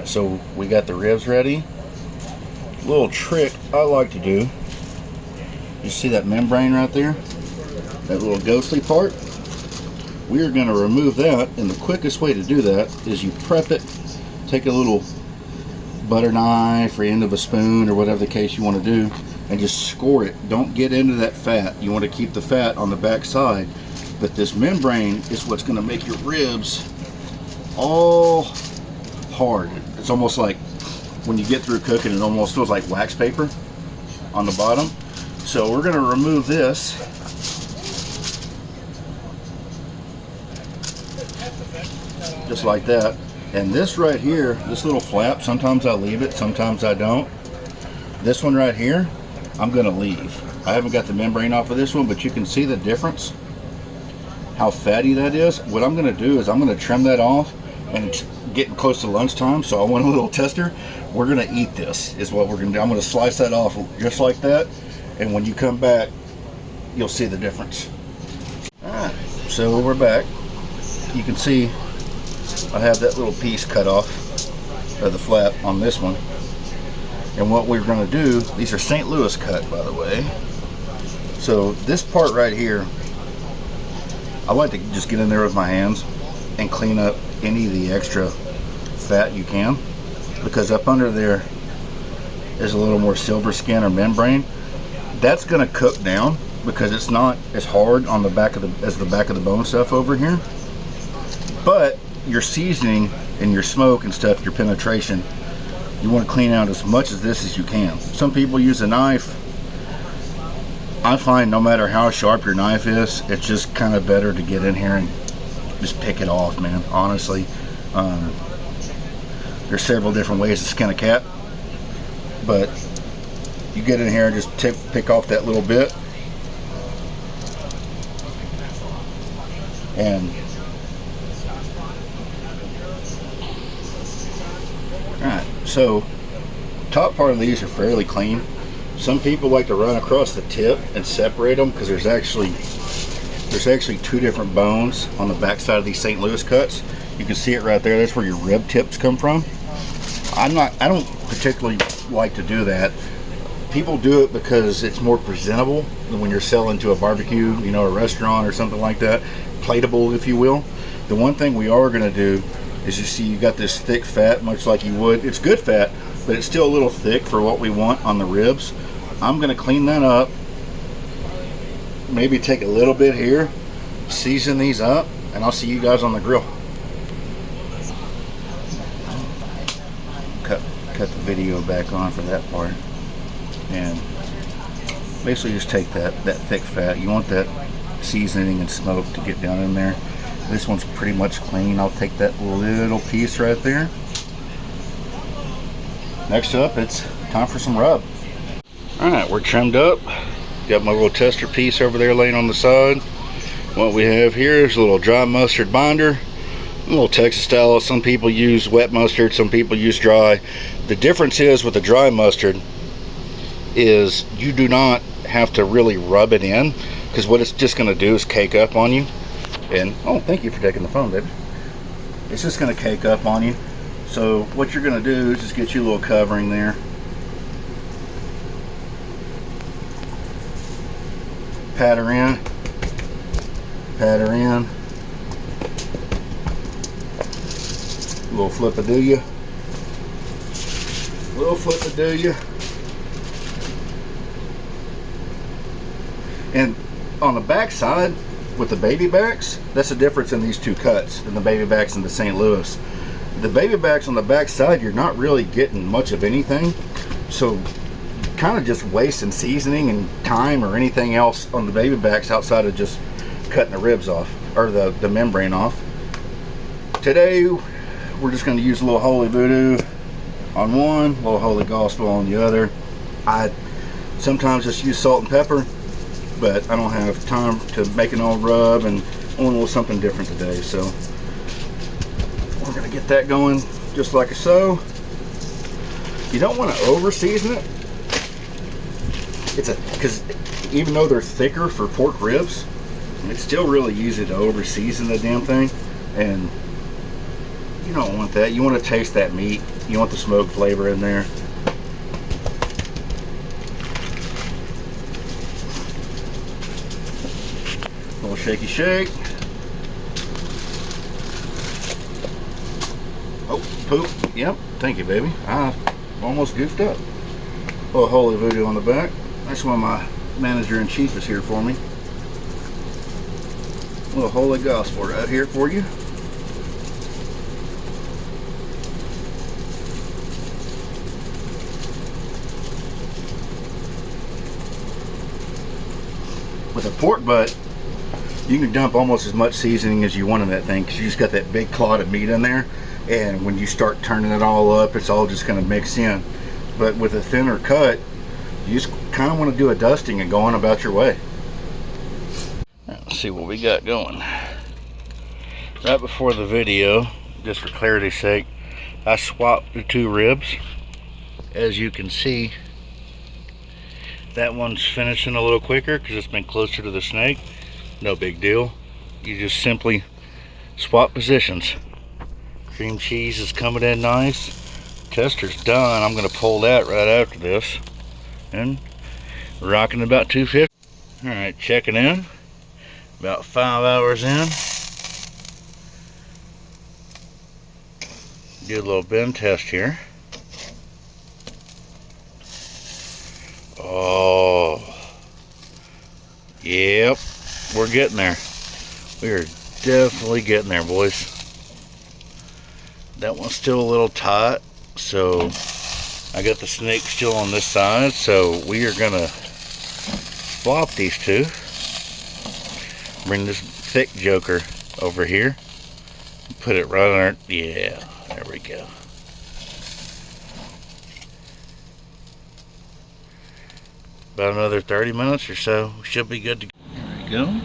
Alright, so we got the ribs ready. Little trick I like to do. You see that membrane right there? That little ghostly part? We are going to remove that, and the quickest way to do that is you prep it, take a little butter knife or end of a spoon or whatever the case you want to do, and just score it. Don't get into that fat. You want to keep the fat on the back side, but this membrane is what's going to make your ribs all hard. It's almost like when you get through cooking, it almost feels like wax paper on the bottom. So we're going to remove this. Just like that. And this right here, this little flap, sometimes I leave it, sometimes I don't. This one right here, I'm going to leave. I haven't got the membrane off of this one, but you can see the difference, how fatty that is. What I'm going to do is I'm going to trim that off, and it's getting close to lunchtime, so I want a little tester. We're going to eat this, is what we're going to do. I'm going to slice that off just like that, and when you come back, you'll see the difference. Alright, so we're back. You can see I have that little piece cut off of the flap on this one. And what we're going to do, these are St. Louis cut, by the way. So this part right here, I like to just get in there with my hands and clean up any of the extra fat you can, because up under there is a little more silver skin or membrane. That's going to cook down because it's not as hard on the back of the back of the bone stuff over here. But your seasoning and your smoke and stuff, your penetration, you want to clean out as much of this as you can. Some people use a knife. I find no matter how sharp your knife is, it's just kind of better to get in here and just pick it off, man. Honestly, there's several different ways to skin a cat, but you get in here and just pick off that little bit, and alright, so top part of these are fairly clean. Some people like to run across the tip and separate them because there's actually two different bones on the back side of these St. Louis cuts. You can see it right there. That's where your rib tips come from. I don't particularly like to do that. People do it because it's more presentable than when you're selling to a barbecue, you know, a restaurant or something like that. Plateable, if you will. The one thing we are going to do is, you see you got this thick fat, much like you would. It's good fat, but it's still a little thick for what we want on the ribs. I'm going to clean that up. Maybe take a little bit here, season these up, and I'll see you guys on the grill. Cut the video back on for that part. And basically just take that thick fat. You want that seasoning and smoke to get down in there. This one's pretty much clean. I'll take that little piece right there. Next up, it's time for some rub. Alright, we're trimmed up. Got my little tester piece over there laying on the side. What we have here is a little dry mustard binder. A little Texas style. Some people use wet mustard, some people use dry. The difference is with the dry mustard is you do not have to really rub it in, because what it's just going to do is cake up on you. And oh, thank you for taking the phone, baby. It's just going to cake up on you. So what you're going to do is just get you a little covering there. Pat her in. Pat her in. A little flip-a-do-ya. Little flip-a-do-ya. And on the back side, with the baby backs, that's the difference in these two cuts, and the baby backs and the St. Louis. The baby backs on the back side, you're not really getting much of anything, so kind of just wasting seasoning and time or anything else on the baby backs outside of just cutting the ribs off, or the membrane off. Today we're just going to use a little Holy Voodoo on one, a little Holy Gospel on the other. I sometimes just use salt and pepper, but I don't have time to make an old rub, and I want a little something different today, so we're going to get that going just like so. You don't want to over season it. Because even though they're thicker for pork ribs, it's still really easy to over season the damn thing, and You don't want that. You want to taste that meat. You want the smoke flavor in there. A little shaky shake. Oh, poop. Yep. Thank you, baby. I almost goofed up. A little holy voodoo on the back. That's why my manager-in-chief is here for me. A little holy gospel right here for you. With a pork butt, you can dump almost as much seasoning as you want in that thing, because you just got that big clod of meat in there, and when you start turning it all up, it's all just going to mix in. But with a thinner cut, you just kind of want to do a dusting and go on about your way. Let's see what we got going. Right before the video, just for clarity's sake, I swapped the two ribs. As you can see, that one's finishing a little quicker because it's been closer to the snake. No big deal. You just simply swap positions. Cream cheese is coming in nice. Tester's done. I'm going to pull that right after this. And rocking about 250. Alright, checking in. About 5 hours in. Do a little bend test here. Oh, yep, we're getting there. We are definitely getting there, boys. That one's still a little tight, so I got the snake still on this side, so we are gonna flop these two. Bring this thick joker over here. Put it right on our, yeah, there we go. About another 30 minutes or so, we should be good to go. There we go.